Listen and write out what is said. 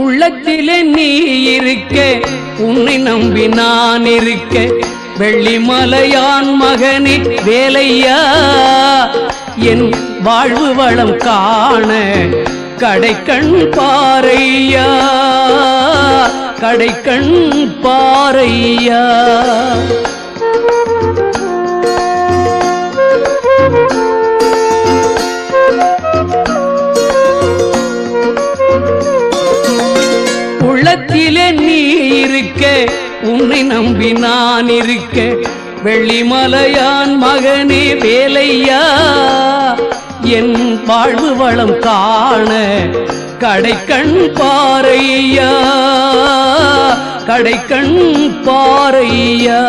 உள்ளத்திலே நீ இருக்க, உன்னை நம்பி நான் இருக்க, வெள்ளிமலையான் மகனே வேலையா, என் வாழ்வு வளம் காண கடைக்கண் பாரையா, கடைக்கண் பாரையா. உள்ளத்திலே நீ இருக்க, உன்னை நம்பி நான் இருக்க, வெள்ளிமலையான் மகனே வேலையா, என் வாழ்வு வளம் காண கடைக்கண் பாரையா, கடைக்கண் பாரையா.